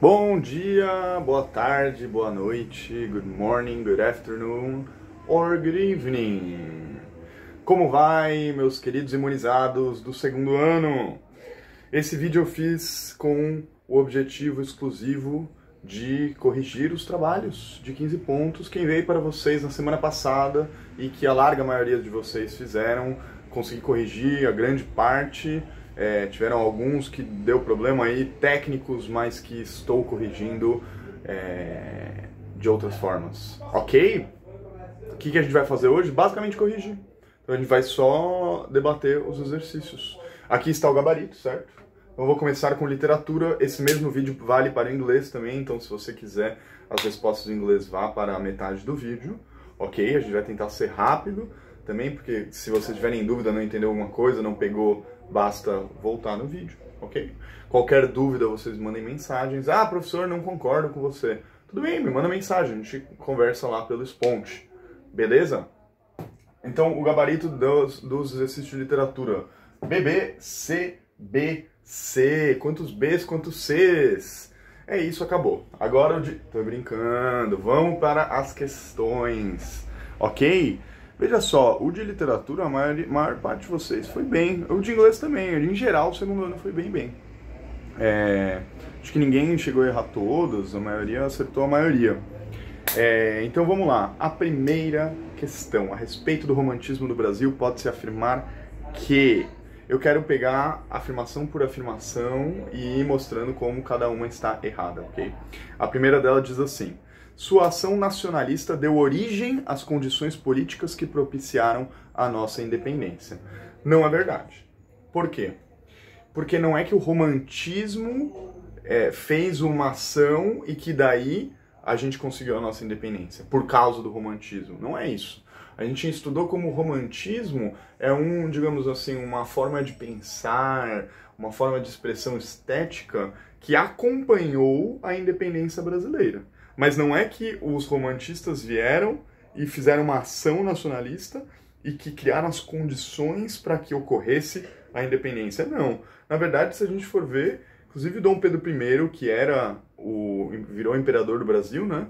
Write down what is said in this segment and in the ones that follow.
Bom dia, boa tarde, boa noite, good morning, good afternoon or good evening. Como vai, meus queridos imunizados do segundo ano? Esse vídeo eu fiz com o objetivo exclusivo de corrigir os trabalhos de 15 pontos que enviei para vocês na semana passada e que a larga maioria de vocês fizeram. Consegui corrigir a grande parte. Tiveram alguns que deu problema aí, técnicos, mas que estou corrigindo de outras formas. Ok? O que a gente vai fazer hoje? Basicamente corrigir. Então a gente vai só debater os exercícios. Aqui está o gabarito, certo? Então eu vou começar com literatura. Esse mesmo vídeo vale para inglês também, então se você quiser as respostas em inglês, vá para a metade do vídeo. Ok? A gente vai tentar ser rápido também, porque se vocês tiverem dúvida, não entendeu alguma coisa, não pegou, basta voltar no vídeo, ok? Qualquer dúvida, vocês mandem mensagens. Ah, professor, não concordo com você. Tudo bem, me manda mensagem, a gente conversa lá pelo Sponte. Beleza? Então, o gabarito dos exercícios de literatura. BB, C, B, C. Quantos Bs, quantos Cs? É isso, acabou. Agora Tô brincando. Vamos para as questões, ok? Veja só, o de literatura, a maior parte de vocês foi bem. O de inglês também, em geral, o segundo ano foi bem. Acho que ninguém chegou a errar todas, a maioria acertou a maioria. Então vamos lá. A primeira questão, a respeito do romantismo no Brasil, pode-se afirmar que... Eu quero pegar afirmação por afirmação e ir mostrando como cada uma está errada, ok? A primeira dela diz assim: sua ação nacionalista deu origem às condições políticas que propiciaram a nossa independência. Não é verdade. Por quê? Porque não é que o romantismo fez uma ação e que daí a gente conseguiu a nossa independência, por causa do romantismo. Não é isso. A gente estudou como o romantismo é digamos assim, uma forma de pensar, uma forma de expressão estética que acompanhou a independência brasileira. Mas não é que os romantistas vieram e fizeram uma ação nacionalista e que criaram as condições para que ocorresse a independência. Não. Na verdade, se a gente for ver, inclusive Dom Pedro I, que virou imperador do Brasil, né?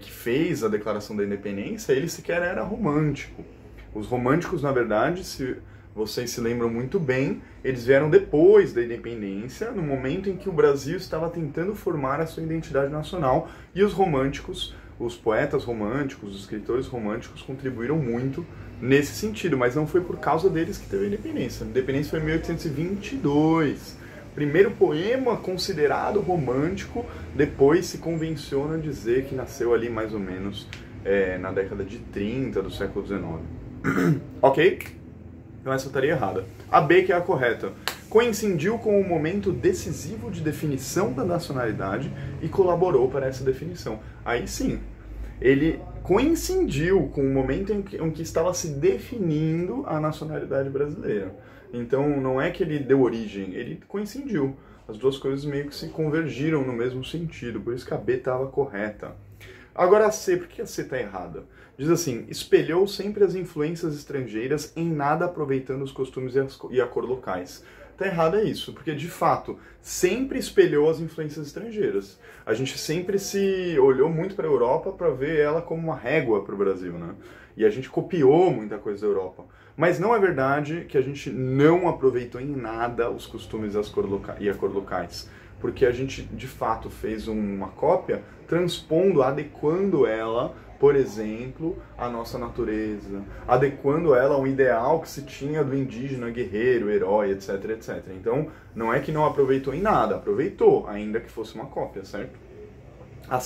Que fez a declaração da independência, ele sequer era romântico. Os românticos, na verdade, se vocês se lembram muito bem, eles vieram depois da independência, no momento em que o Brasil estava tentando formar a sua identidade nacional, e os românticos, os poetas românticos, os escritores românticos contribuíram muito nesse sentido, mas não foi por causa deles que teve a independência. A independência foi em 1822. Primeiro poema considerado romântico, depois se convenciona dizer que nasceu ali mais ou menos na década de 30 do século XIX. Ok? Então essa estaria errada. A B, que é a correta. Coincidiu com o momento decisivo de definição da nacionalidade e colaborou para essa definição. Aí sim, ele coincidiu com o momento em que estava se definindo a nacionalidade brasileira. Então não é que ele deu origem, ele coincidiu. As duas coisas meio que se convergiram no mesmo sentido, por isso que a B estava correta. Agora a C, por que a C está errada? Diz assim: espelhou sempre as influências estrangeiras, em nada aproveitando os costumes e a cor locais. Está errado isso, porque de fato sempre espelhou as influências estrangeiras. A gente sempre se olhou muito para a Europa para ver ela como uma régua para o Brasil, né? E a gente copiou muita coisa da Europa. Mas não é verdade que a gente não aproveitou em nada os costumes e a cor locais. Porque a gente, de fato, fez uma cópia transpondo, adequando ela, por exemplo, à nossa natureza, adequando ela ao ideal que se tinha do indígena, guerreiro, herói, etc, etc. Então, não é que não aproveitou em nada, aproveitou, ainda que fosse uma cópia, certo? A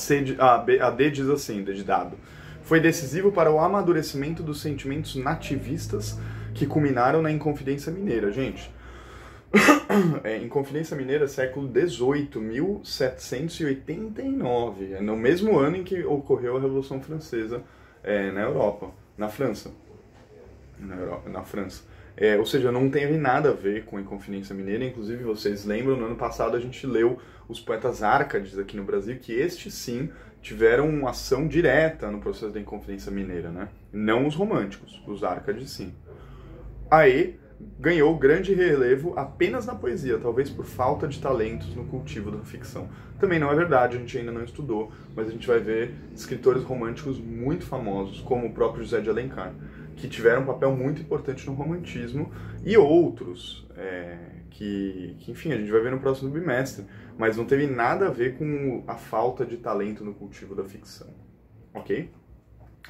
D diz assim, D de dado: foi decisivo para o amadurecimento dos sentimentos nativistas que culminaram na Inconfidência Mineira. Gente, Inconfidência Mineira, século XVIII, 1789. É no mesmo ano em que ocorreu a Revolução Francesa na Europa, na França. Na França. Ou seja, não teve nada a ver com a Inconfidência Mineira. Inclusive, vocês lembram, no ano passado a gente leu os poetas Árcades aqui no Brasil, que estes sim tiveram uma ação direta no processo da Inconfidência Mineira, né? Não os românticos, os Árcades sim. Aí, ganhou grande relevo apenas na poesia, talvez por falta de talentos no cultivo da ficção. Também não é verdade, a gente ainda não estudou, mas a gente vai ver escritores românticos muito famosos, como o próprio José de Alencar, que tiveram um papel muito importante no romantismo, e outros, enfim, a gente vai ver no próximo bimestre, mas não teve nada a ver com a falta de talento no cultivo da ficção, ok?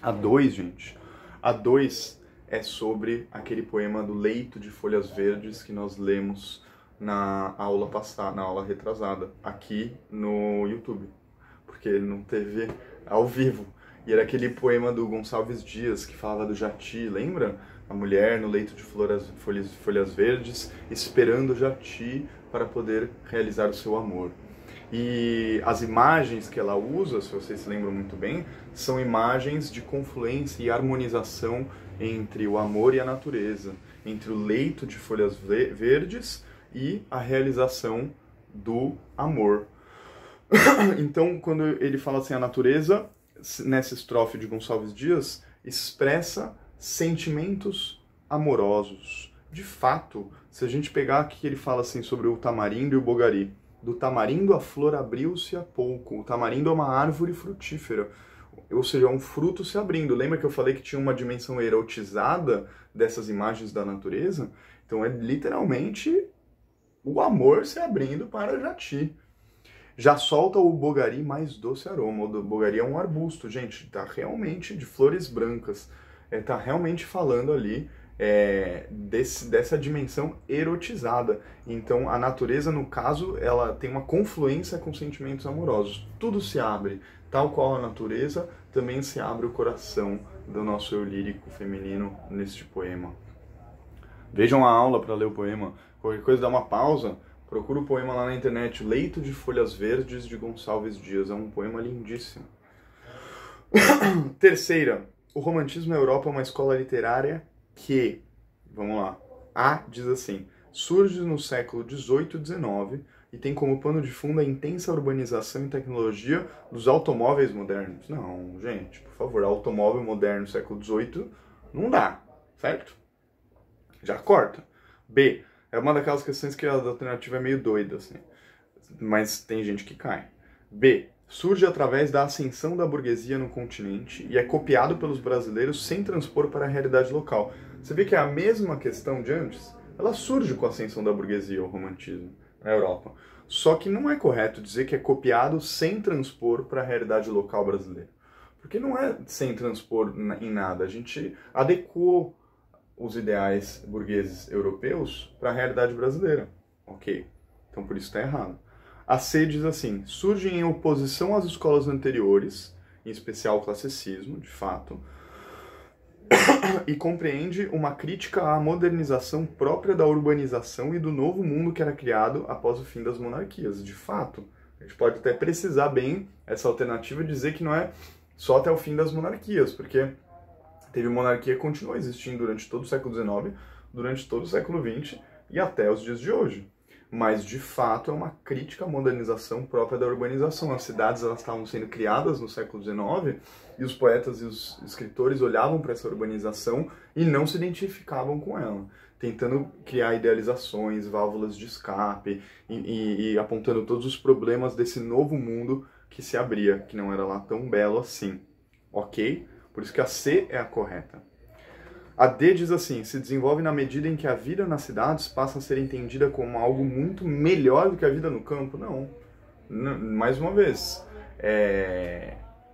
A 2, gente, a 2 é sobre aquele poema do Leito de Folhas Verdes que nós lemos na aula passada, na aula retrasada, aqui no YouTube, porque não teve ao vivo. E era aquele poema do Gonçalves Dias, que falava do Jati, lembra? A mulher no leito de folhas verdes, esperando o Jati para poder realizar o seu amor. E as imagens que ela usa, se vocês se lembram muito bem, são imagens de confluência e harmonização entre o amor e a natureza, entre o leito de folhas verdes e a realização do amor. Então, quando ele fala assim, a natureza, nessa estrofe de Gonçalves Dias, expressa sentimentos amorosos. De fato, se a gente pegar aqui, ele fala assim sobre o tamarindo e o bogari. Do tamarindo a flor abriu-se há pouco. O tamarindo é uma árvore frutífera, ou seja, é um fruto se abrindo. Lembra que eu falei que tinha uma dimensão erotizada dessas imagens da natureza? Então é literalmente o amor se abrindo para Jati. Já solta o bogari mais doce aroma. O bogari é um arbusto, gente, tá realmente de flores brancas. Tá realmente falando ali dessa dimensão erotizada. Então a natureza, no caso, ela tem uma confluência com sentimentos amorosos. Tudo se abre, tal qual a natureza, também se abre o coração do nosso eu lírico feminino neste poema. Vejam a aula para ler o poema. Qualquer coisa, dá uma pausa, procura o poema lá na internet, Leito de Folhas Verdes, de Gonçalves Dias. É um poema lindíssimo. Terceira, o romantismo na Europa é uma escola literária que, vamos lá, A diz assim, surge no século XVIII e XIX e tem como pano de fundo a intensa urbanização e tecnologia dos automóveis modernos. Não, gente, por favor, automóvel moderno no século XVIII não dá, certo? Já corta. B, é uma daquelas questões que a alternativa é meio doida, assim, mas tem gente que cai. B, surge através da ascensão da burguesia no continente e é copiado pelos brasileiros sem transpor para a realidade local. Você vê que é a mesma questão de antes? Ela surge com a ascensão da burguesia, o romantismo, na Europa. Só que não é correto dizer que é copiado sem transpor para a realidade local brasileira. Porque não é sem transpor em nada. A gente adequou os ideais burgueses europeus para a realidade brasileira. Ok. Então por isso está errado. A C diz assim, surge em oposição às escolas anteriores, em especial o classicismo, de fato, e compreende uma crítica à modernização própria da urbanização e do novo mundo que era criado após o fim das monarquias. De fato, a gente pode até precisar bem essa alternativa e dizer que não é só até o fim das monarquias, porque teve monarquia que continuou existindo durante todo o século XIX, durante todo o século XX e até os dias de hoje. Mas, de fato, é uma crítica à modernização própria da urbanização. As cidades elas estavam sendo criadas no século XIX e os poetas e os escritores olhavam para essa urbanização e não se identificavam com ela, tentando criar idealizações, válvulas de escape e apontando todos os problemas desse novo mundo que se abria, que não era lá tão belo assim. Ok? Por isso que a C é a correta. A D diz assim, se desenvolve na medida em que a vida nas cidades passa a ser entendida como algo muito melhor do que a vida no campo. Não. Mais uma vez,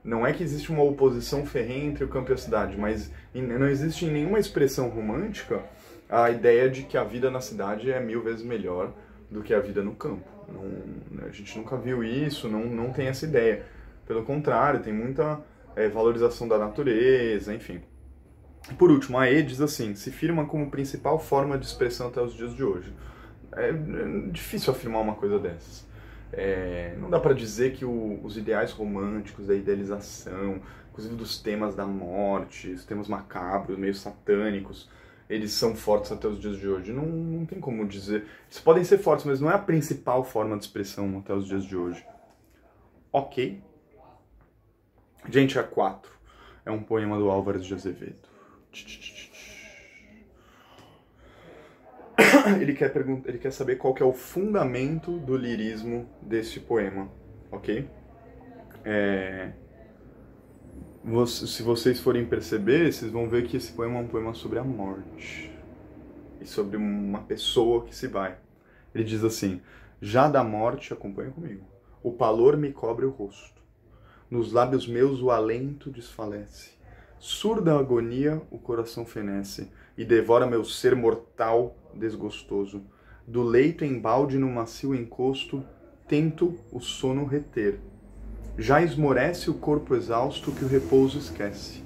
não é que existe uma oposição ferrenha entre o campo e a cidade, mas não existe em nenhuma expressão romântica a ideia de que a vida na cidade é 1000 vezes melhor do que a vida no campo. Não, a gente nunca viu isso, não tem essa ideia. Pelo contrário, tem muita valorização da natureza, enfim. Por último, a E diz assim, se firma como principal forma de expressão até os dias de hoje. É difícil afirmar uma coisa dessas. Não dá para dizer que os ideais românticos, da idealização, inclusive dos temas da morte, os temas macabros, meio satânicos, eles são fortes até os dias de hoje. Não tem como dizer. Eles podem ser fortes, mas não é a principal forma de expressão até os dias de hoje. Ok? Gente, a 4 é um poema do Álvares de Azevedo. ele quer saber qual que é o fundamento do lirismo desse poema, ok? Se vocês forem perceber, vocês vão ver que esse poema é um poema sobre a morte e sobre uma pessoa que se vai. Ele diz assim: já da morte, acompanha comigo, o pavor me cobre o rosto, nos lábios meus o alento desfalece, surda agonia o coração fenece e devora meu ser mortal desgostoso. Do leito embalde no macio encosto, tento o sono reter. Já esmorece o corpo exausto que o repouso esquece.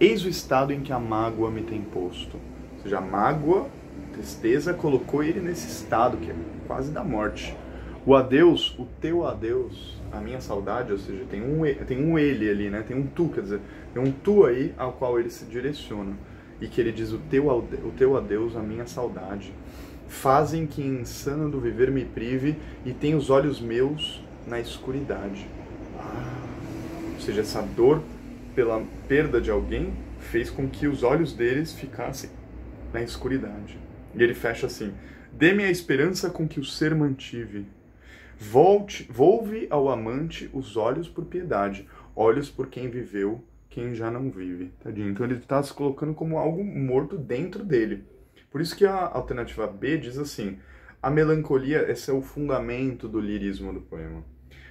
Eis o estado em que a mágoa me tem posto. Ou seja, a mágoa, a tristeza, colocou ele nesse estado que é quase da morte. O adeus, o teu adeus, a minha saudade, ou seja, tem um ele ali, né? Tem um tu, quer dizer, tem um tu aí ao qual ele se direciona. E que ele diz: o teu adeus, a minha saudade, fazem que insano do viver me prive e tenha os olhos meus na escuridade. Ou seja, essa dor pela perda de alguém fez com que os olhos deles ficassem na escuridade. E ele fecha assim: dê-me a esperança com que o ser mantive. Volve ao amante os olhos por piedade, olhos por quem viveu, quem já não vive. Tadinho. Então ele está se colocando como algo morto dentro dele. Por isso que a alternativa B diz assim: a melancolia, esse é o fundamento do lirismo do poema.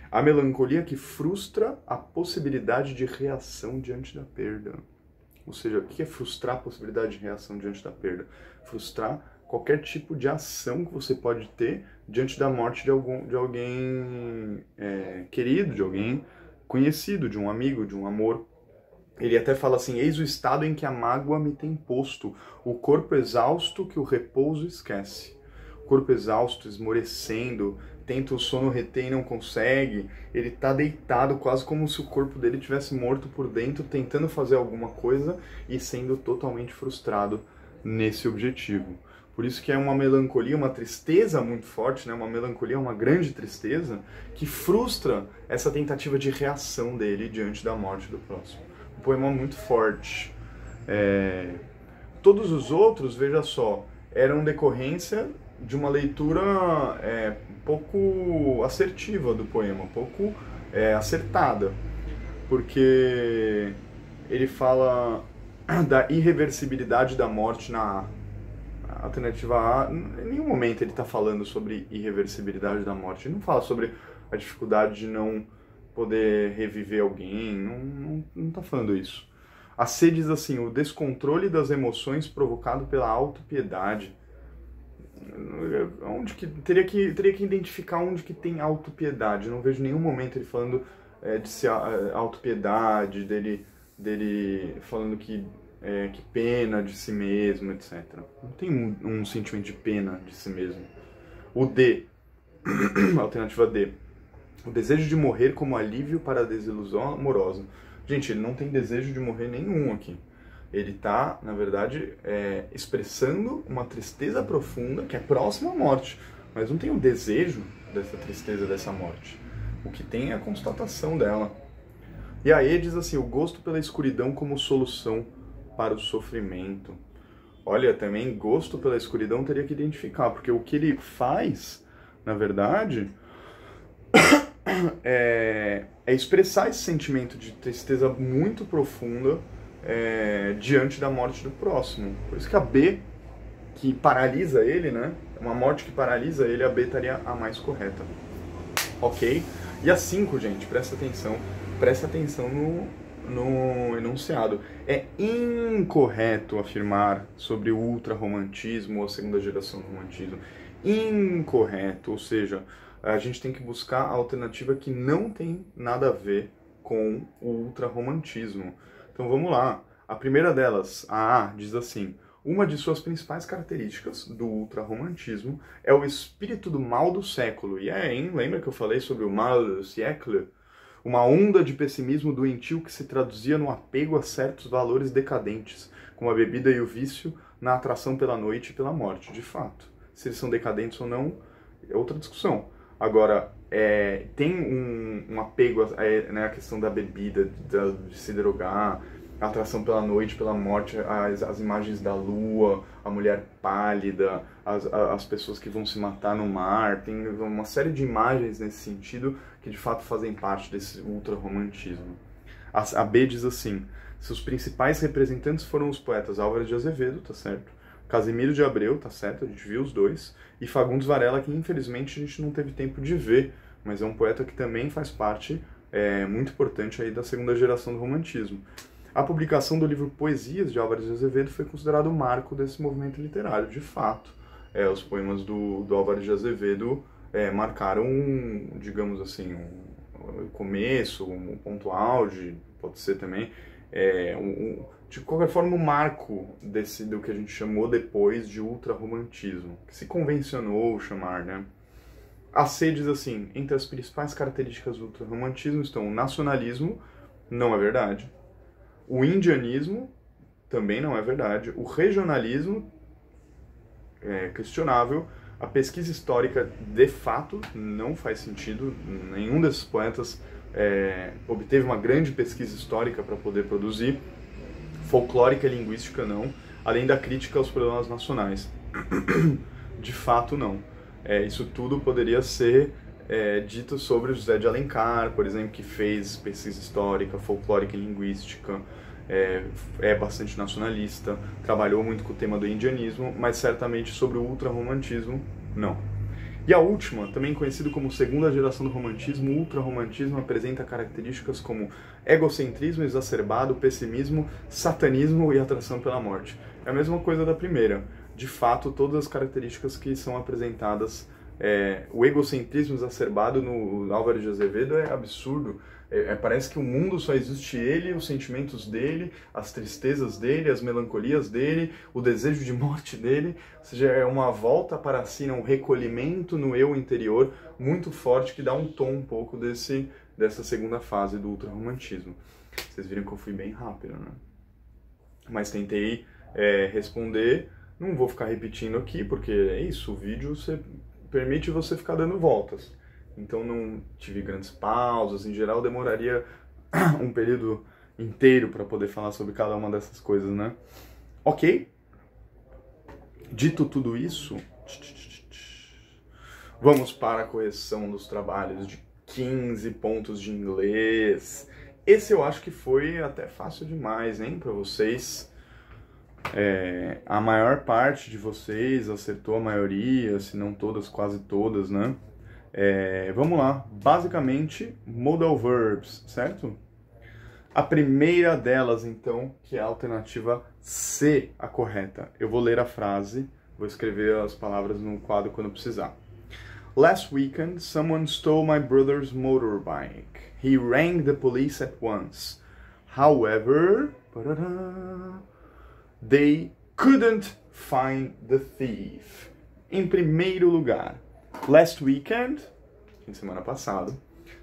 A melancolia que frustra a possibilidade de reação diante da perda. Ou seja, o que é frustrar a possibilidade de reação diante da perda? Frustrar qualquer tipo de ação que você pode ter diante da morte de alguém querido, de alguém conhecido, de um amigo, de um amor. Ele até fala assim: eis o estado em que a mágoa me tem posto, o corpo exausto que o repouso esquece. O corpo exausto, esmorecendo, tenta o sono reter e não consegue. Ele está deitado quase como se o corpo dele tivesse morto por dentro, tentando fazer alguma coisa e sendo totalmente frustrado nesse objetivo. Por isso que é uma melancolia, uma tristeza muito forte, né? Uma melancolia, uma grande tristeza, que frustra essa tentativa de reação dele diante da morte do próximo. Um poema muito forte. Todos os outros, veja só, eram decorrência de uma leitura um pouco assertiva do poema, um pouco acertada. Porque ele fala da irreversibilidade da morte na alternativa A. Em nenhum momento ele está falando sobre irreversibilidade da morte. Ele não fala sobre a dificuldade de não poder reviver alguém. Não está falando isso. A C diz assim: o descontrole das emoções provocado pela autopiedade. Teria que identificar onde que tem autopiedade. Não vejo nenhum momento ele falando de ser autopiedade, dele falando que pena de si mesmo, etc. Não tem um sentimento de pena de si mesmo. O D, alternativa D, o desejo de morrer como alívio para a desilusão amorosa. Gente, ele não tem desejo de morrer nenhum aqui. Ele está, na verdade, expressando uma tristeza profunda que é próxima à morte, mas não tem o desejo dessa tristeza, dessa morte. O que tem é a constatação dela. E aí diz assim: o gosto pela escuridão como solução para o sofrimento. Olha, também gosto pela escuridão teria que identificar, porque o que ele faz, na verdade, é expressar esse sentimento de tristeza muito profunda diante da morte do próximo. Por isso que a B, que paralisa ele, né? Uma morte que paralisa ele, a B estaria a mais correta. Ok? E a 5, gente, presta atenção no enunciado. É incorreto afirmar sobre o ultrarromantismo ou a segunda geração do romantismo. Incorreto, ou seja, a gente tem que buscar a alternativa que não tem nada a ver com o ultrarromantismo. Então vamos lá. A primeira delas, a A, diz assim: uma de suas principais características do ultrarromantismo é o espírito do mal do século. E lembra que eu falei sobre o mal do século? Uma onda de pessimismo doentio que se traduzia no apego a certos valores decadentes, como a bebida e o vício, na atração pela noite e pela morte. De fato, se eles são decadentes ou não, é outra discussão. Agora, tem um apego à questão da bebida, de se drogar, a atração pela noite, pela morte, as imagens da lua, a mulher pálida, as pessoas que vão se matar no mar, tem uma série de imagens nesse sentido que de fato fazem parte desse ultra-romantismo. A B diz assim: seus principais representantes foram os poetas Álvares de Azevedo, tá certo? Casimiro de Abreu, tá certo? A gente viu os dois. E Fagundes Varela, que infelizmente a gente não teve tempo de ver, mas é um poeta que também faz parte muito importante aí da segunda geração do romantismo. A publicação do livro Poesias de Álvares de Azevedo foi considerado o marco desse movimento literário, de fato. Os poemas do Álvares de Azevedo marcaram, digamos assim, um começo, um ponto auge, pode ser também, de qualquer forma, o marco do que a gente chamou depois de ultrarromantismo, que se convencionou chamar, né? A C diz assim: entre as principais características do ultrarromantismo estão o nacionalismo, não é verdade, o indianismo, também não é verdade, o regionalismo, é questionável, a pesquisa histórica, de fato, não faz sentido, nenhum desses poetas obteve uma grande pesquisa histórica para poder produzir, folclórica e linguística não, além da crítica aos problemas nacionais. De fato, não. Isso tudo poderia ser dito sobre o José de Alencar, por exemplo, que fez pesquisa histórica, folclórica e linguística, é bastante nacionalista, trabalhou muito com o tema do indianismo, mas certamente sobre o ultrarromantismo, não. E a última, também conhecido como segunda geração do romantismo, o ultrarromantismo apresenta características como egocentrismo exacerbado, pessimismo, satanismo e atração pela morte. É a mesma coisa da primeira. De fato, todas as características que são apresentadas, o egocentrismo exacerbado no Álvares de Azevedo é absurdo. Parece que o mundo só existe ele, os sentimentos dele, as tristezas dele, as melancolias dele, o desejo de morte dele. Ou seja, é uma volta para si, um recolhimento no eu interior muito forte que dá um tom um pouco dessa segunda fase do ultrarromantismo. Vocês viram que eu fui bem rápido, né? Mas tentei responder, não vou ficar repetindo aqui, porque é isso, o vídeo permite você ficar dando voltas. Então não tive grandes pausas, em geral demoraria um período inteiro para poder falar sobre cada uma dessas coisas, né? Ok? Dito tudo isso, vamos para a correção dos trabalhos de 15 pontos de inglês. Esse eu acho que foi até fácil demais, hein, para vocês. A maior parte de vocês acertou a maioria, se não todas, quase todas, né? Vamos lá, basicamente modal verbs, certo? A primeira delas, então, que é a alternativa C, a correta. Eu vou ler a frase, vou escrever as palavras no quadro quando precisar. Last weekend, someone stole my brother's motorbike. He rang the police at once. However, they couldn't find the thief. Em primeiro lugar, last weekend, semana passada,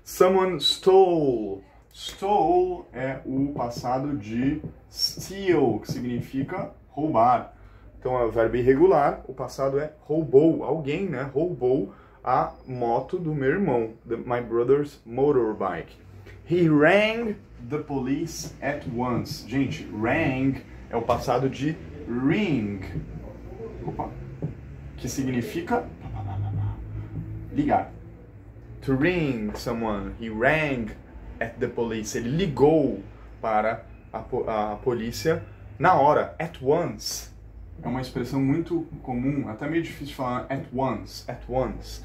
someone stole. Stole é o passado de steal, que significa roubar. Então é o verbo irregular, o passado é roubou. Alguém, né, roubou a moto do meu irmão, my brother's motorbike. He rang the police at once. Gente, rang é o passado de ring. Opa. Que significa ligar. To ring someone, he rang at the police. Ele ligou para a polícia na hora, at once. É uma expressão muito comum, até meio difícil de falar, at once, at once.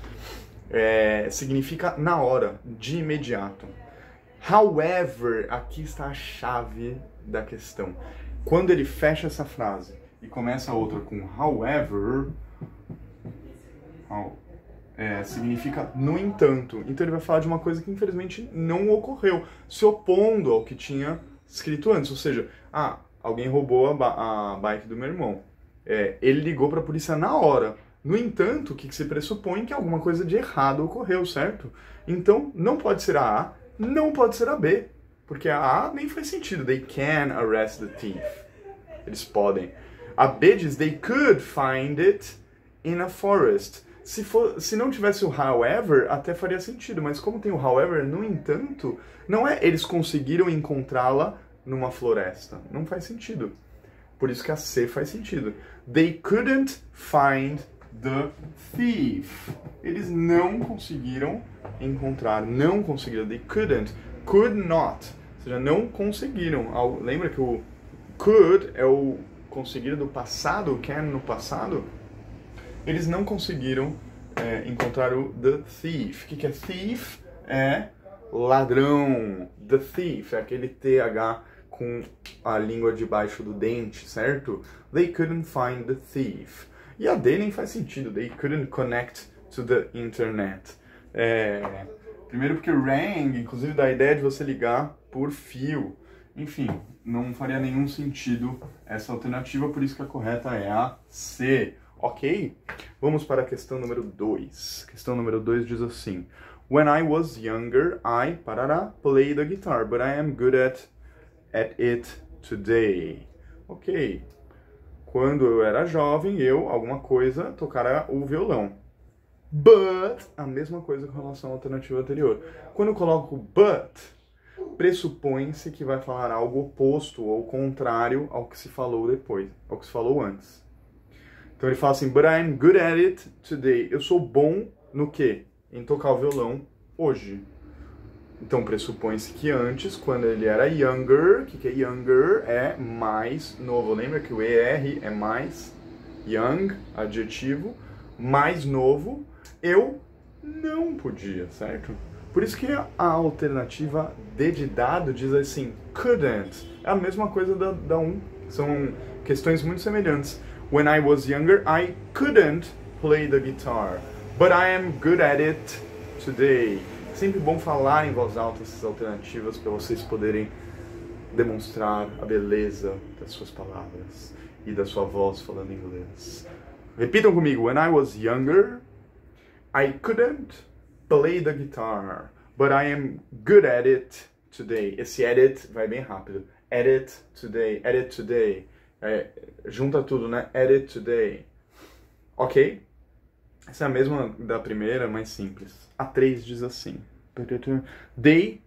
Significa na hora, de imediato. However, aqui está a chave da questão. Quando ele fecha essa frase e começa a outra com however, significa no entanto. Então ele vai falar de uma coisa que infelizmente não ocorreu, se opondo ao que tinha escrito antes. Ou seja, alguém roubou a bike do meu irmão. Ele ligou para a polícia na hora. No entanto, o que se pressupõe que alguma coisa de errado ocorreu, certo? Então não pode ser a A, não pode ser a B. Porque a A nem faz sentido. They can arrest the thief. Eles podem. A B diz, they could find it in a forest. Se não tivesse o however, até faria sentido. Mas como tem o however, no entanto, não é eles conseguiram encontrá-la numa floresta. Não faz sentido. Por isso que a C faz sentido. They couldn't find the thief. Eles não conseguiram encontrar. Não conseguiram. They couldn't. Could not. Ou seja, não conseguiram. Lembra que o could é o conseguir do passado, o can no passado? Eles não conseguiram encontrar o the thief. O que é thief? É ladrão. The thief é aquele TH com a língua debaixo do dente, certo? They couldn't find the thief. E a D nem faz sentido. They couldn't connect to the internet. Primeiro porque rang, inclusive, dá a ideia de você ligar por fio. Enfim, não faria nenhum sentido essa alternativa, por isso que a correta é a C. Ok? Vamos para a questão número 2. Questão número 2 diz assim: When I was younger, I played the guitar, but I am good at it today. Ok. Quando eu era jovem, alguma coisa, tocara o violão. But, a mesma coisa com relação à alternativa anterior. Quando eu coloco but, pressupõe-se que vai falar algo oposto ou contrário ao que se falou depois, ao que se falou antes. Então ele fala assim, but I'm good at it today. Eu sou bom no quê? Em tocar o violão hoje. Então pressupõe-se que antes, quando ele era younger, o que é younger? É mais novo. Lembra que o ER é mais, young, adjetivo, mais novo, eu não podia, certo? Por isso que a alternativa D de dado diz assim, couldn't. É a mesma coisa da 1. São questões muito semelhantes. When I was younger, I couldn't play the guitar, but I am good at it today. Sempre bom falar em voz alta essas alternativas para vocês poderem demonstrar a beleza das suas palavras e da sua voz falando inglês. Repitam comigo. When I was younger, I couldn't play the guitar, but I am good at it today. Esse at it vai bem rápido. At it today, at it today. Junta tudo, né? At it today. Ok? Essa é a mesma da primeira, mais simples. A 3 diz assim. They,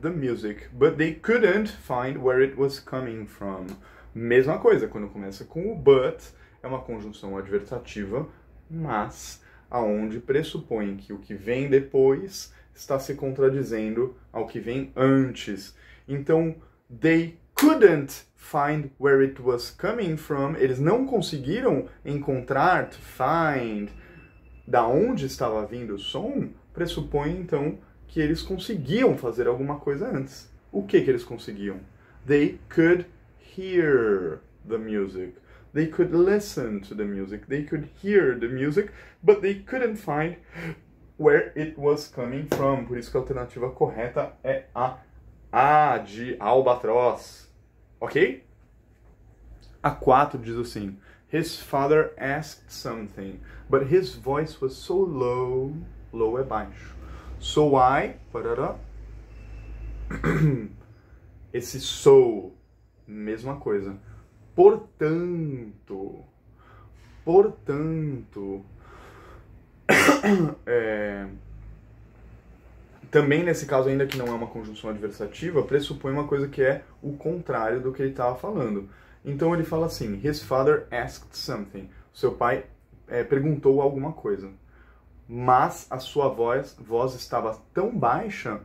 the music, but they couldn't find where it was coming from. Mesma coisa, quando começa com o but, é uma conjunção adversativa, mas aonde pressupõe que o que vem depois está se contradizendo ao que vem antes. Então, they couldn't find where it was coming from. Eles não conseguiram encontrar, to find, da onde estava vindo o som, pressupõe então que eles conseguiam fazer alguma coisa antes. O que eles conseguiam? They could hear the music. They could listen to the music. They could hear the music, but they couldn't find where it was coming from. Por isso que a alternativa correta é a A de albatroz. Ok? A 4 diz assim: His father asked something, but his voice was so low. Low é baixo. So I... Esse so, mesma coisa. Portanto, também nesse caso, ainda que não é uma conjunção adversativa, pressupõe uma coisa que é o contrário do que ele estava falando. Então ele fala assim, his father asked something. Seu pai perguntou alguma coisa. Mas a sua voz estava tão baixa,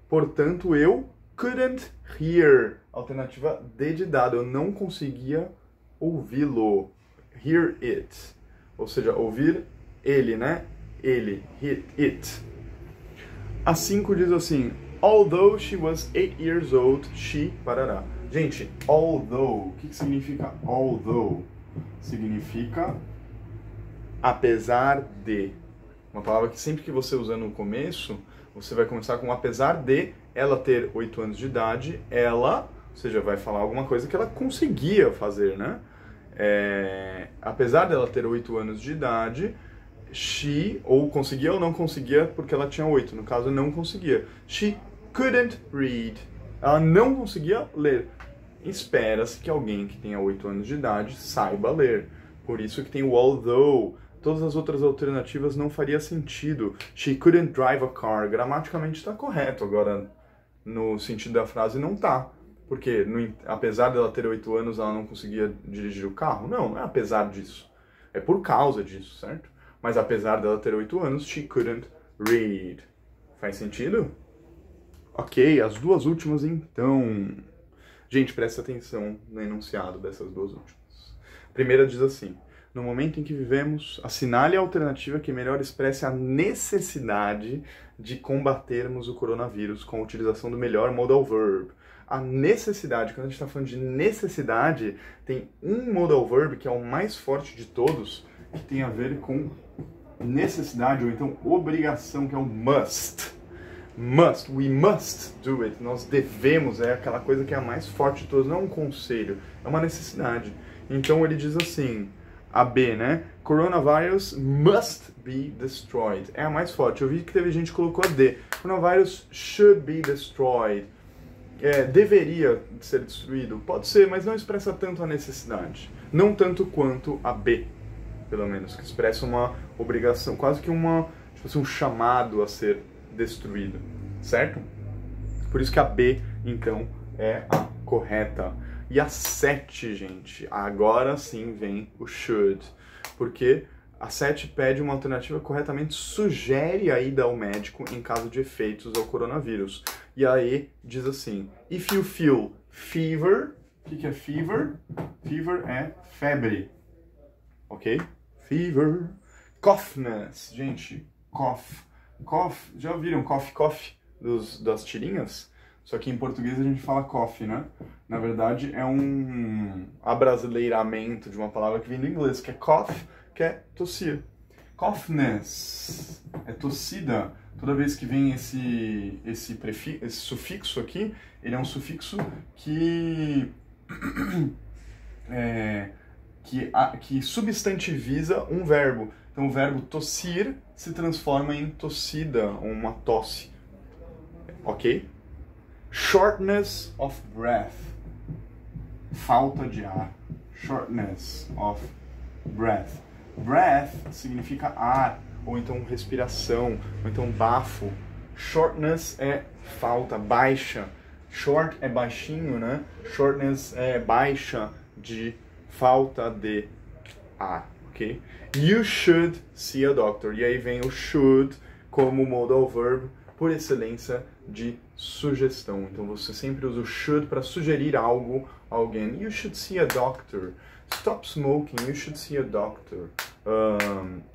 portanto eu couldn't hear. Alternativa D de dado, eu não conseguia ouvi-lo. Hear it. Ou seja, ouvir ele, né? Ele, it. A 5 diz assim, although she was 8 years old, she... Parará. Gente, although, o que significa although? Significa apesar de. Uma palavra que sempre que você usa no começo, você vai começar com apesar de ela ter 8 anos de idade, ela, ou seja, vai falar alguma coisa que ela conseguia fazer, né? Apesar dela ter 8 anos de idade, she, ou conseguia ou não conseguia, porque ela tinha 8, no caso não conseguia. She couldn't read. Ela não conseguia ler. Espera-se que alguém que tenha 8 anos de idade saiba ler. Por isso que tem o although. Todas as outras alternativas não faria sentido. She couldn't drive a car. Gramaticamente está correto, agora no sentido da frase não tá. Porque, apesar dela ter 8 anos, ela não conseguia dirigir o carro? Não, não é apesar disso. É por causa disso, certo? Mas apesar dela ter 8 anos, she couldn't read. Faz sentido? Ok, as duas últimas então. Gente, presta atenção no enunciado dessas duas últimas. A primeira diz assim: no momento em que vivemos, assinale a alternativa que melhor expresse a necessidade de combatermos o coronavírus com a utilização do melhor modal verb. A necessidade, quando a gente está falando de necessidade, tem um modal verb que é o mais forte de todos, que tem a ver com necessidade ou então obrigação, que é o must. Must, we must do it. Nós devemos, é aquela coisa que é a mais forte de todos, não é um conselho, é uma necessidade. Então ele diz assim, a B, né? Coronavirus must be destroyed. É a mais forte. Eu vi que teve gente que colocou a D. Coronavirus should be destroyed. Deveria ser destruído? Pode ser, mas não expressa tanto a necessidade. Não tanto quanto a B, pelo menos, que expressa uma obrigação, quase que tipo assim, um chamado a ser destruído, certo? Por isso que a B, então, é a correta. E a 7, gente, agora sim vem o should, porque a 7 pede uma alternativa corretamente, sugere a ida ao médico em caso de efeitos ao coronavírus. E aí diz assim, if you feel fever, o que é fever? Fever é febre, ok? Fever. Coughness, gente, cough. Cough, já ouviram cough das tirinhas? Só que em português a gente fala cough, né? Na verdade é um abrasileiramento de uma palavra que vem do inglês, que é cough, que é tossir. Coughness é tossida. Toda vez que vem esse sufixo aqui, ele é um sufixo que substantiviza um verbo. Então o verbo tossir se transforma em tossida, ou uma tosse. Ok? Shortness of breath. Falta de ar. Shortness of breath. Breath significa ar, ou então respiração, ou então bafo. Shortness é falta, baixa. Short é baixinho, né? Shortness é baixa de falta de ar, ok? You should see a doctor. E aí vem o should como modal verb por excelência de sugestão. Então você sempre usa o should para sugerir algo a alguém. You should see a doctor. Stop smoking. You should see a doctor.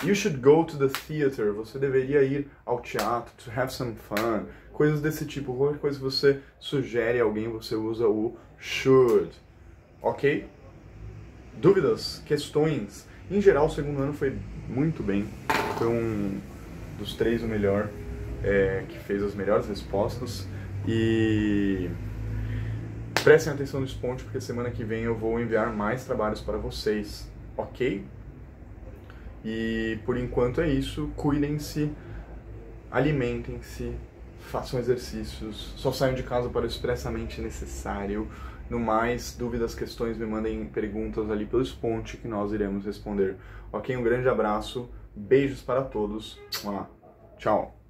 You should go to the theater. Você deveria ir ao teatro to have some fun. Coisas desse tipo. Qualquer coisa que você sugere a alguém, você usa o should. Ok? Dúvidas? Questões? Em geral, o segundo ano foi muito bem. Foi um dos 3 o melhor, que fez as melhores respostas. E prestem atenção no Sponte, porque semana que vem eu vou enviar mais trabalhos para vocês, ok? E por enquanto é isso. Cuidem-se, alimentem-se, façam exercícios, só saiam de casa para o expressamente necessário. No mais, dúvidas, questões, me mandem perguntas ali pelo Sponte que nós iremos responder. Ok? Um grande abraço, beijos para todos. Tchau!